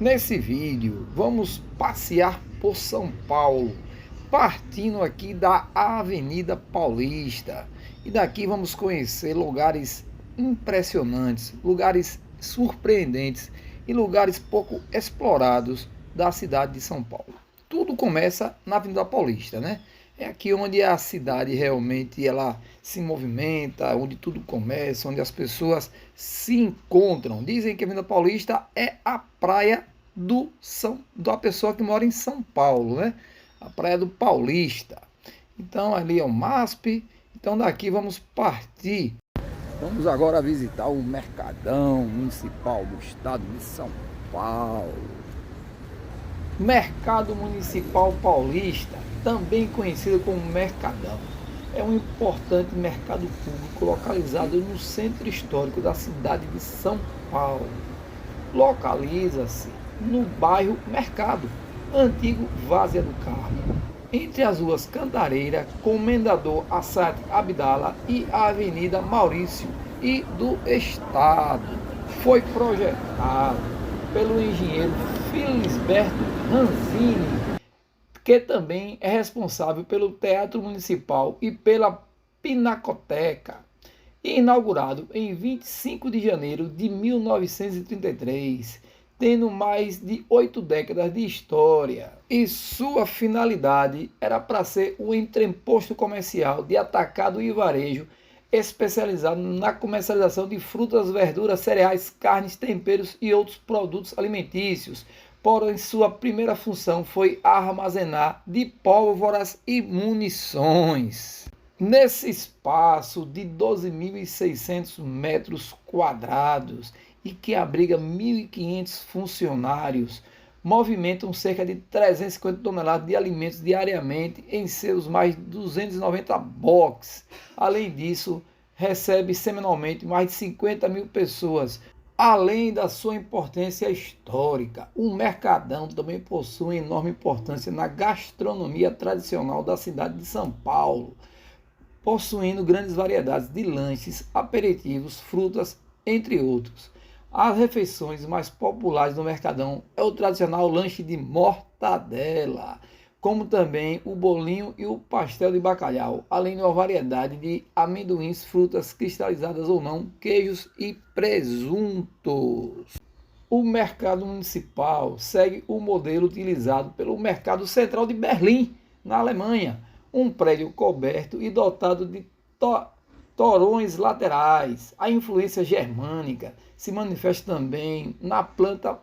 Nesse vídeo, vamos passear por São Paulo, partindo aqui da Avenida Paulista. E daqui vamos conhecer lugares impressionantes, lugares surpreendentes e lugares pouco explorados da cidade de São Paulo. Tudo começa na Avenida Paulista, né? É aqui onde a cidade realmente ela se movimenta, onde tudo começa, onde as pessoas se encontram. Dizem que a Avenida Paulista é a praia da pessoa que mora em São Paulo, né? A praia do Paulista. Então ali é o MASP. Então daqui vamos partir. Vamos agora visitar o Mercadão Municipal do Estado de São Paulo. Mercado Municipal Paulista, também conhecido como Mercadão, é um importante mercado público localizado no centro histórico da cidade de São Paulo. Localiza-se no bairro Mercado, antigo Várzea do Carmo, entre as ruas Cantareira, Comendador Assad Abdala e a Avenida Maurício e do Estado. Foi projetado pelo engenheiro Felisberto Ranzini, que também é responsável pelo Teatro Municipal e pela Pinacoteca, inaugurado em 25 de janeiro de 1933, tendo mais de 8 décadas de história. E sua finalidade era para ser um entreposto comercial de atacado e varejo especializado na comercialização de frutas, verduras, cereais, carnes, temperos e outros produtos alimentícios. Porém, sua primeira função foi armazenar de pólvoras e munições. Nesse espaço de 12.600 metros quadrados e que abriga 1.500 funcionários, movimentam cerca de 350 toneladas de alimentos diariamente em seus mais de 290 boxes. Além disso, recebe semanalmente mais de 50 mil pessoas. Além da sua importância histórica, o Mercadão também possui enorme importância na gastronomia tradicional da cidade de São Paulo, possuindo grandes variedades de lanches, aperitivos, frutas, entre outros. As refeições mais populares do Mercadão é o tradicional lanche de mortadela, como também o bolinho e o pastel de bacalhau, além de uma variedade de amendoins, frutas cristalizadas ou não, queijos e presuntos. O mercado municipal segue o modelo utilizado pelo Mercado Central de Berlim, na Alemanha, um prédio coberto e dotado de torões laterais. A influência germânica se manifesta também na planta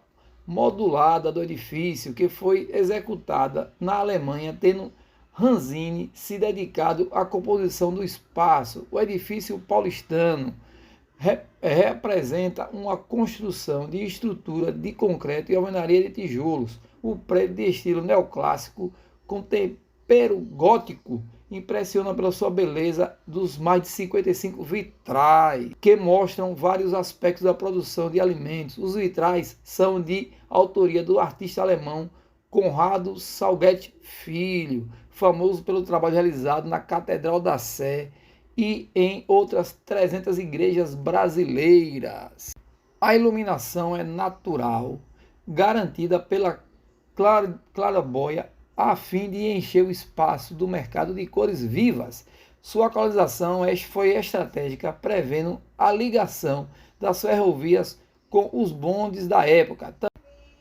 modulada do edifício, que foi executada na Alemanha, tendo Ranzini se dedicado à composição do espaço. O edifício paulistano representa uma construção de estrutura de concreto e alvenaria de tijolos. O prédio de estilo neoclássico com tempero gótico impressiona pela sua beleza dos mais de 55 vitrais, que mostram vários aspectos da produção de alimentos. Os vitrais são de autoria do artista alemão Conrado Salguete Filho, famoso pelo trabalho realizado na Catedral da Sé e em outras 300 igrejas brasileiras. A iluminação é natural, garantida pela claraboia, a fim de encher o espaço do mercado de cores vivas. Sua localização foi estratégica, prevendo a ligação das ferrovias com os bondes da época.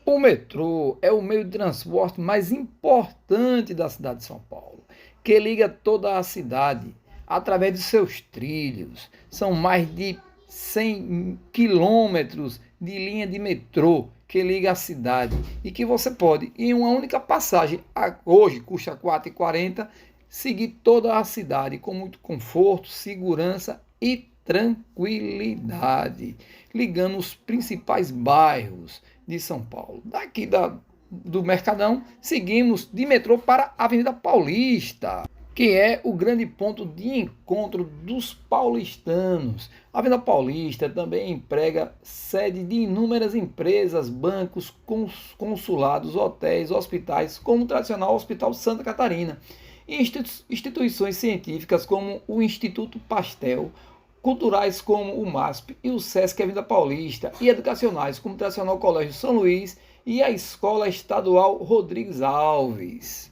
O metrô é o meio de transporte mais importante da cidade de São Paulo, que liga toda a cidade através de seus trilhos. São mais de 100 quilômetros de linha de metrô que liga a cidade e que você pode, em uma única passagem, hoje custa R$ 4,40, seguir toda a cidade com muito conforto, segurança e tranquilidade, ligando os principais bairros de São Paulo. Daqui do Mercadão, seguimos de metrô para a Avenida Paulista, que é o grande ponto de encontro dos paulistanos. A Avenida Paulista também emprega sede de inúmeras empresas, bancos, consulados, hotéis, hospitais, como o tradicional Hospital Santa Catarina, e instituições científicas como o Instituto Pasteur, culturais como o MASP e o SESC Avenida Paulista, e educacionais como o tradicional Colégio São Luís e a Escola Estadual Rodrigues Alves.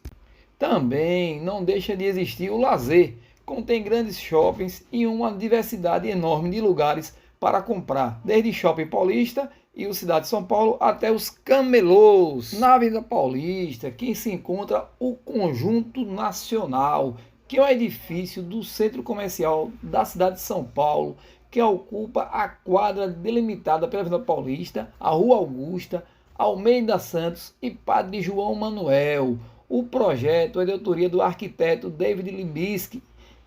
Também não deixa de existir o lazer, contém grandes shoppings e uma diversidade enorme de lugares para comprar, desde Shopping Paulista e o Cidade de São Paulo até os camelôs. Na Avenida Paulista, que se encontra o Conjunto Nacional, que é um edifício do Centro Comercial da cidade de São Paulo, que ocupa a quadra delimitada pela Avenida Paulista, a Rua Augusta, Almeida Santos e Padre João Manuel. O projeto é de autoria do arquiteto David Limbisky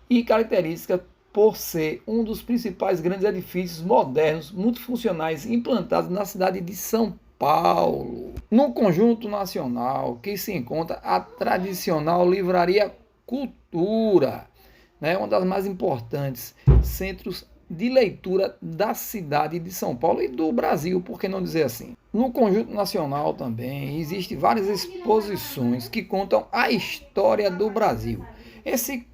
e característica por ser um dos principais grandes edifícios modernos multifuncionais implantados na cidade de São Paulo. No Conjunto Nacional, que se encontra a tradicional Livraria Cultura, uma das mais importantes centros de leitura da cidade de São Paulo e do Brasil, por que não dizer assim? No Conjunto Nacional também existem várias exposições que contam a história do Brasil. Esse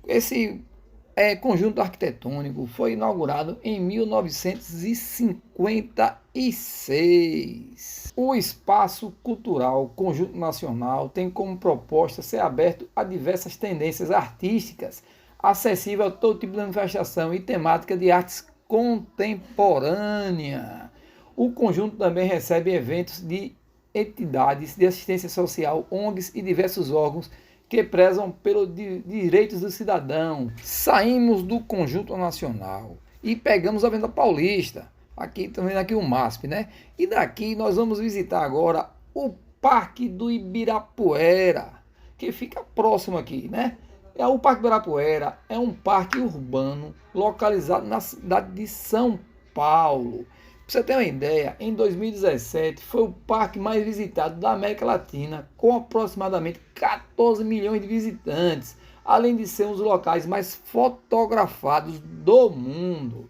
conjunto arquitetônico foi inaugurado em 1956. O Espaço Cultural Conjunto Nacional tem como proposta ser aberto a diversas tendências artísticas, acessível a todo tipo de manifestação e temática de artes contemporânea. O conjunto também recebe eventos de entidades de assistência social, ONGs e diversos órgãos que prezam pelos direitos do cidadão. Saímos do Conjunto Nacional e pegamos a Avenida Paulista. Aqui estão vendo aqui o MASP, né? E daqui nós vamos visitar agora o Parque do Ibirapuera, que fica próximo aqui, né? O Parque do Ibirapuera é um parque urbano localizado na cidade de São Paulo. Para você ter uma ideia, em 2017 foi o parque mais visitado da América Latina, com aproximadamente 14 milhões de visitantes, além de ser um dos locais mais fotografados do mundo.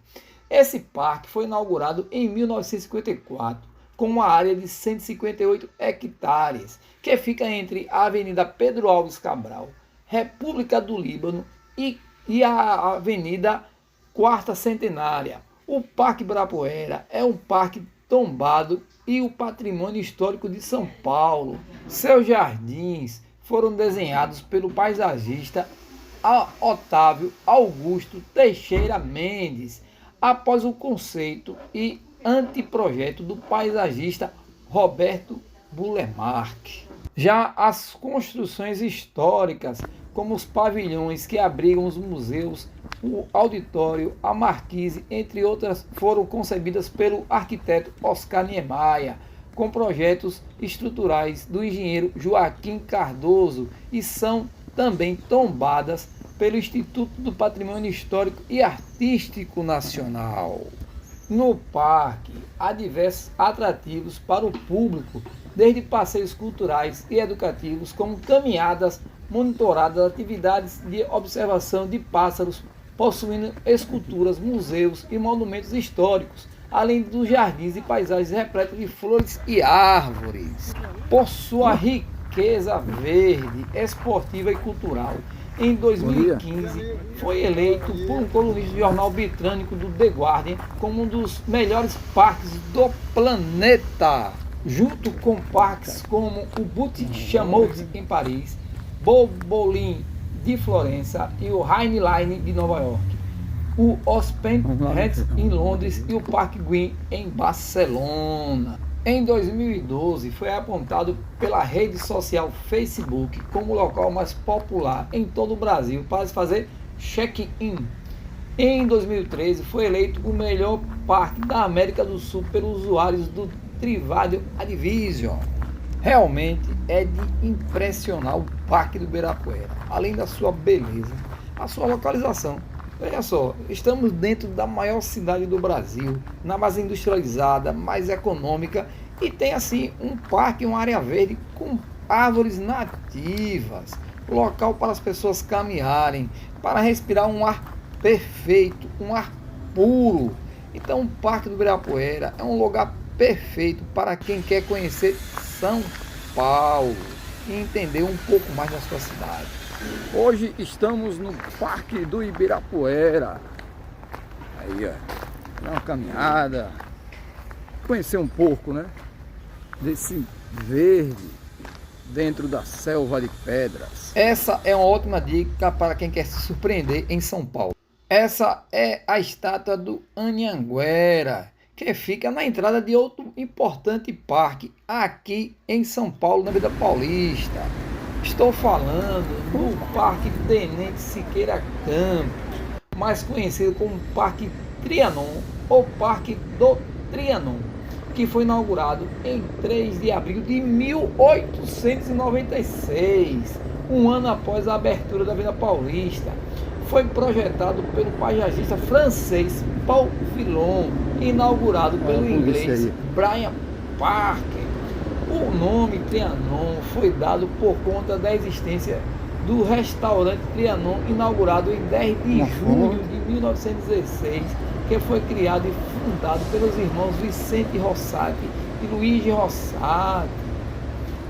Esse parque foi inaugurado em 1954, com uma área de 158 hectares, que fica entre a Avenida Pedro Alves Cabral, República do Líbano e a Avenida Quarta Centenária. O Parque Ibirapuera é um parque tombado e o patrimônio histórico de São Paulo. Seus jardins foram desenhados pelo paisagista Otávio Augusto Teixeira Mendes, após o conceito e anteprojeto do paisagista Roberto Bulemark. Já as construções históricas, como os pavilhões que abrigam os museus, o auditório, a marquise, entre outras, foram concebidas pelo arquiteto Oscar Niemeyer, com projetos estruturais do engenheiro Joaquim Cardoso, e são também tombadas pelo Instituto do Patrimônio Histórico e Artístico Nacional. No parque, há diversos atrativos para o público, desde passeios culturais e educativos, como caminhadas monitoradas, atividades de observação de pássaros, possuindo esculturas, museus e monumentos históricos, além dos jardins e paisagens repletas de flores e árvores. Por sua riqueza verde, esportiva e cultural, em 2015 foi eleito por um colunista do jornal britânico do The Guardian como um dos melhores parques do planeta, junto com parques como o Butte Chaumont em Paris, Bobolin de Florença e o High Line de Nova York, o Aspen Heights em Londres e o Parque Güell em Barcelona. Em 2012, foi apontado pela rede social Facebook como o local mais popular em todo o Brasil para se fazer check-in. Em 2013, foi eleito o melhor parque da América do Sul pelos usuários do Trivago Advision. Realmente é de impressionar o Parque do Ibirapuera, além da sua beleza, a sua localização. Veja só, estamos dentro da maior cidade do Brasil, na mais industrializada, mais econômica, e tem assim um parque, uma área verde com árvores nativas, local para as pessoas caminharem, para respirar um ar perfeito, um ar puro. Então o Parque do Ibirapuera é um lugar perfeito para quem quer conhecer São Paulo e entender um pouco mais da sua cidade. Hoje estamos no Parque do Ibirapuera. Aí, ó, dar uma caminhada, conhecer um pouco, né, desse verde dentro da selva de pedras. Essa é uma ótima dica para quem quer se surpreender em São Paulo. Essa é a estátua do Anhanguera, que fica na entrada de outro importante parque aqui em São Paulo, na Avenida Paulista. Estou falando do Parque Tenente Siqueira Campos, mais conhecido como Parque Trianon ou Parque do Trianon, que foi inaugurado em 3 de abril de 1896, um ano após a abertura da Avenida Paulista. Foi projetado pelo paisagista francês Paul Villon, inaugurado pelo inglês Brian Parker. O nome Trianon foi dado por conta da existência do restaurante Trianon, inaugurado em 10 de julho de 1916, que foi criado e fundado pelos irmãos Vicente Rossati e Luigi Rossati,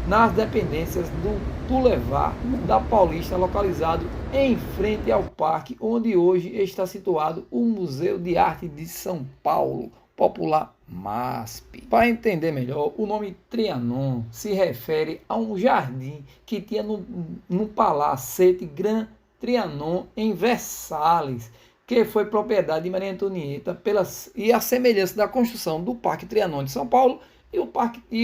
nas dependências do Boulevard da Paulista, localizado em frente ao parque, onde hoje está situado o Museu de Arte de São Paulo, popular MASP. Para entender melhor, o nome Trianon se refere a um jardim que tinha no Palacete Grand Trianon, em Versalhes, que foi propriedade de Maria Antonieta, e a semelhança da construção do Parque Trianon de São Paulo e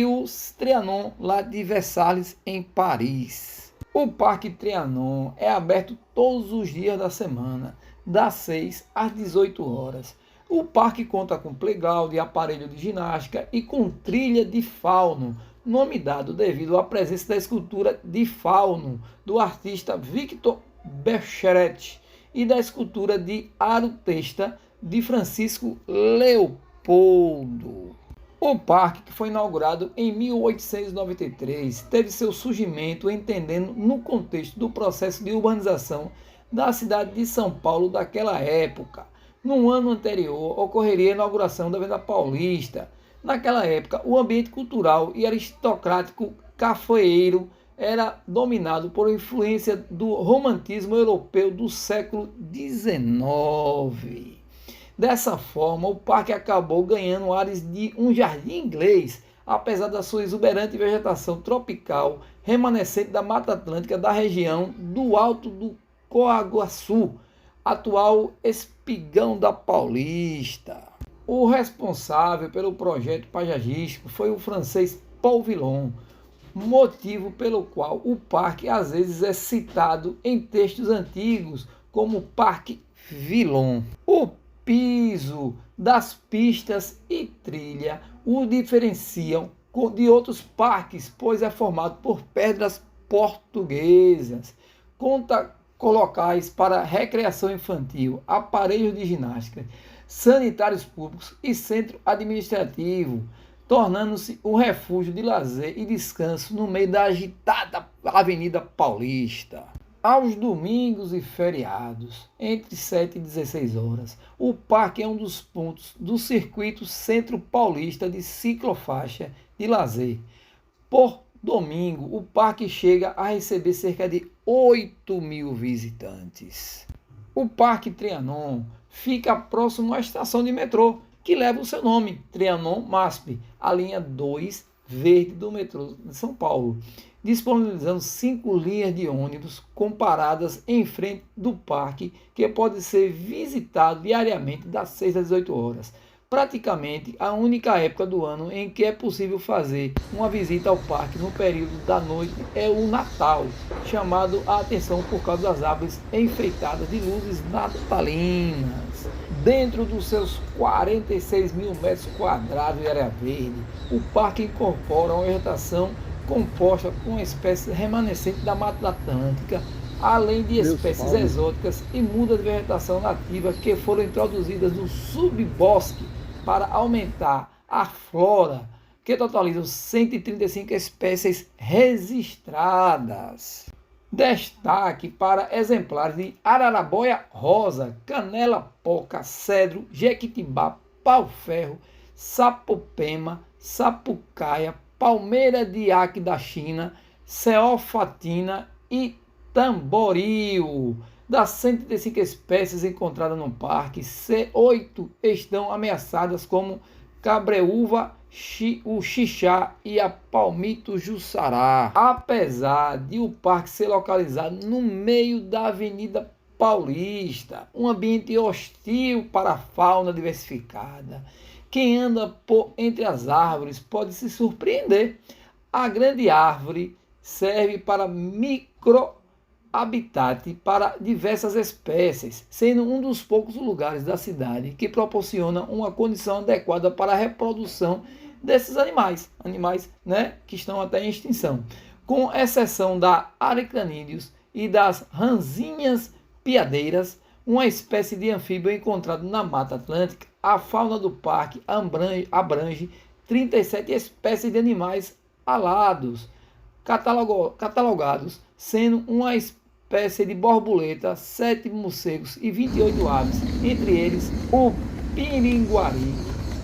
o Trianon lá de Versalhes, em Paris. O Parque Trianon é aberto todos os dias da semana, das 6 às 18 horas. O parque conta com playground, aparelho de ginástica e com trilha de fauno, nome dado devido à presença da escultura de fauno do artista Victor Bercheret e da escultura de Arutesta de Francisco Leopoldo. O parque, que foi inaugurado em 1893, teve seu surgimento entendendo no contexto do processo de urbanização da cidade de São Paulo daquela época. No ano anterior, ocorreria a inauguração da Avenida Paulista. Naquela época, o ambiente cultural e aristocrático cafeeiro era dominado por influência do romantismo europeu do século XIX. Dessa forma, o parque acabou ganhando ares de um jardim inglês, apesar da sua exuberante vegetação tropical remanescente da Mata Atlântica da região do Alto do Coaguaçu, atual Espigão da Paulista. O responsável pelo projeto paisagístico foi o francês Paul Villon, motivo pelo qual o parque às vezes é citado em textos antigos como Parque Villon. O piso das pistas e trilha o diferenciam de outros parques, pois é formado por pedras portuguesas, conta com locais para recreação infantil, aparelhos de ginástica, sanitários públicos e centro administrativo, tornando-se um refúgio de lazer e descanso no meio da agitada Avenida Paulista. Aos domingos e feriados, entre 7 e 16 horas, o parque é um dos pontos do circuito Centro Paulista de ciclofaixa de lazer. Por domingo, o parque chega a receber cerca de 8.000 visitantes. O Parque Trianon fica próximo à estação de metrô, que leva o seu nome, Trianon MASP, a linha 2 verde do metrô de São Paulo, disponibilizando 5 linhas de ônibus comparadas em frente do parque, que pode ser visitado diariamente das 6 às 18 horas. Praticamente a única época do ano em que é possível fazer uma visita ao parque no período da noite é o Natal, chamado a atenção por causa das árvores enfeitadas de luzes natalinas. Dentro dos seus 46.000 metros quadrados de área verde, o parque incorpora uma vegetação composta com espécies remanescentes da Mata Atlântica, além de espécies exóticas e mudas de vegetação nativa que foram introduzidas no subbosque para aumentar a flora, que totalizam 135 espécies registradas. Destaque para exemplares de ararabóia rosa, canela-poca, cedro, jequitibá, pau-ferro, sapopema, sapucaia, palmeira de aque da China, ceofatina e tamboril. Das 135 espécies encontradas no parque, 8 estão ameaçadas, como cabreúva o Xixá e a Palmito Jussará. Apesar de o parque ser localizado no meio da Avenida Paulista, um ambiente hostil para a fauna diversificada, quem anda por entre as árvores pode se surpreender. A grande árvore serve para microhabitat para diversas espécies, sendo um dos poucos lugares da cidade que proporciona uma condição adequada para a reprodução desses animais, né, que estão até em extinção, com exceção da Araucanídeos e das ranzinhas piadeiras, uma espécie de anfíbio encontrado na Mata Atlântica. A fauna do parque abrange 37 espécies de animais alados, catalogados, sendo uma espécie de borboleta, 7 morcegos e 28 aves, entre eles o piringuari,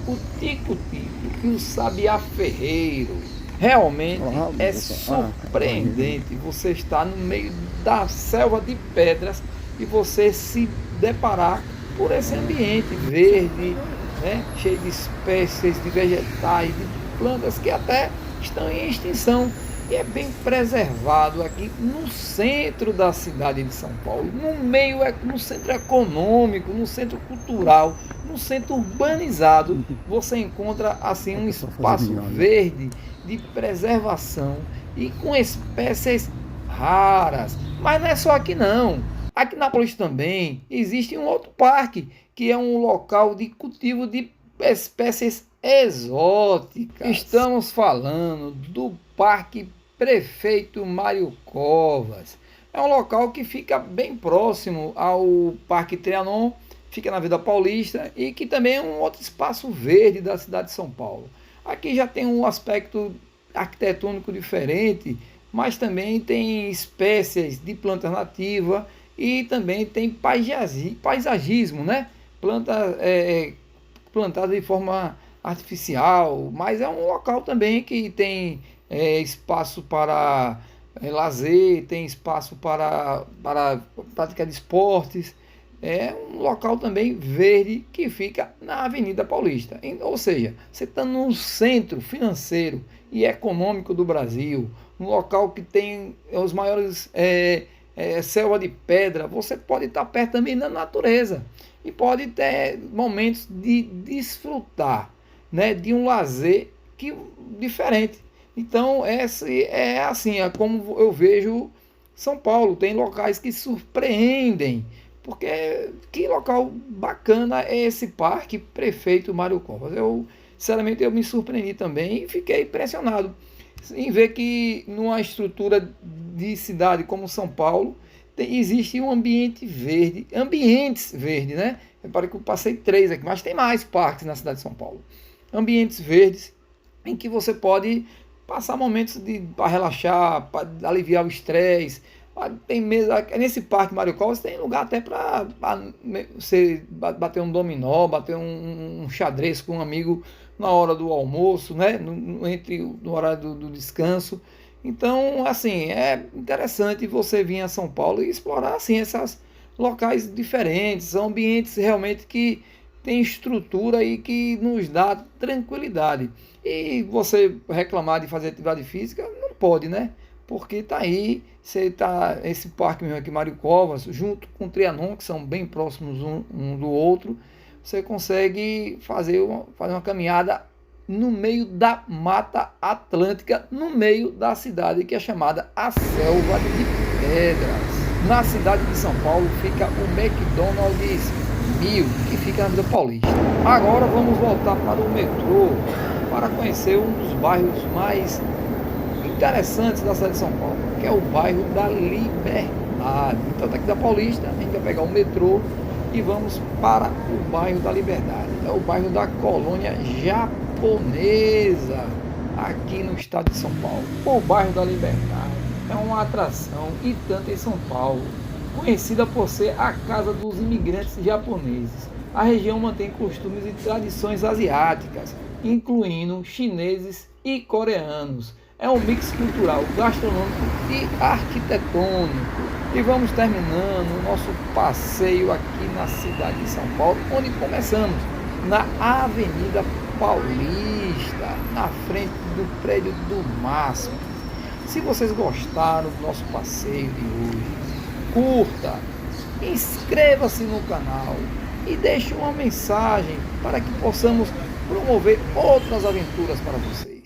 o tico-tico e o sabiá-ferreiro. Realmente é surpreendente você estar no meio da selva de pedras e você se deparar por esse ambiente verde, né, cheio de espécies de vegetais, de plantas que até estão em extinção, e é bem preservado aqui no centro da cidade de São Paulo, no centro econômico, no centro cultural, no centro urbanizado. Você encontra assim um espaço verde de preservação e com espécies raras. Mas não é só aqui não. Aqui na Paulista também existe um outro parque, que é um local de cultivo de espécies exóticas. Estamos falando do Parque Prefeito Mário Covas. É um local que fica bem próximo ao Parque Trianon, fica na Vida Paulista, e que também é um outro espaço verde da cidade de São Paulo. Aqui já tem um aspecto arquitetônico diferente, mas também tem espécies de plantas nativas e também tem paisagismo, né? Plantada de forma artificial, mas é um local também que tem espaço para lazer, tem espaço para prática de esportes. É um local também verde que fica na Avenida Paulista. Ou seja, você está no centro financeiro e econômico do Brasil, um local que tem os maiores selva de pedra. Você pode estar perto também da natureza e pode ter momentos de desfrutar, né, de um lazer diferente. Então, é assim, é como eu vejo São Paulo. Tem locais que surpreendem, porque que local bacana é esse Parque Prefeito Mário Covas. Sinceramente, eu me surpreendi também e fiquei impressionado em ver que numa estrutura de cidade como São Paulo existe um ambiente verde, ambientes verdes, né? Repare que eu passei 3 aqui, mas tem mais parques na cidade de São Paulo. Ambientes verdes em que você pode passar momentos para relaxar, para aliviar o estresse. Tem mesa, nesse Parque Mário Covas tem lugar até para você bater um dominó, bater um xadrez com um amigo na hora do almoço, né? No horário do descanso. Então, assim, é interessante você vir a São Paulo e explorar assim esses locais diferentes. São ambientes realmente que têm estrutura e que nos dá tranquilidade. E você reclamar de fazer atividade física, não pode, né? Porque tá aí, esse parque mesmo aqui, Mário Covas, junto com o Trianon, que são bem próximos um do outro, você consegue fazer uma caminhada no meio da Mata Atlântica, no meio da cidade que é chamada a Selva de Pedras. Na cidade de São Paulo fica o McDonald's 1000, que fica na Vila Paulista. Agora vamos voltar para o metrô, para conhecer um dos bairros mais interessantes da cidade de São Paulo, que é o bairro da Liberdade. Então, daqui da Paulista, a gente vai pegar o metrô e vamos para o bairro da Liberdade. É o bairro da colônia japonesa, aqui no estado de São Paulo. O bairro da Liberdade é uma atração e tanto em São Paulo, conhecida por ser a casa dos imigrantes japoneses. A região mantém costumes e tradições asiáticas, incluindo chineses e coreanos. É um mix cultural, gastronômico e arquitetônico. E vamos terminando o nosso passeio aqui na cidade de São Paulo, onde começamos na Avenida Paulista, na frente do prédio do MASP. Se vocês gostaram do nosso passeio de hoje, curta, inscreva-se no canal e deixe uma mensagem para que possamos promover outras aventuras para vocês.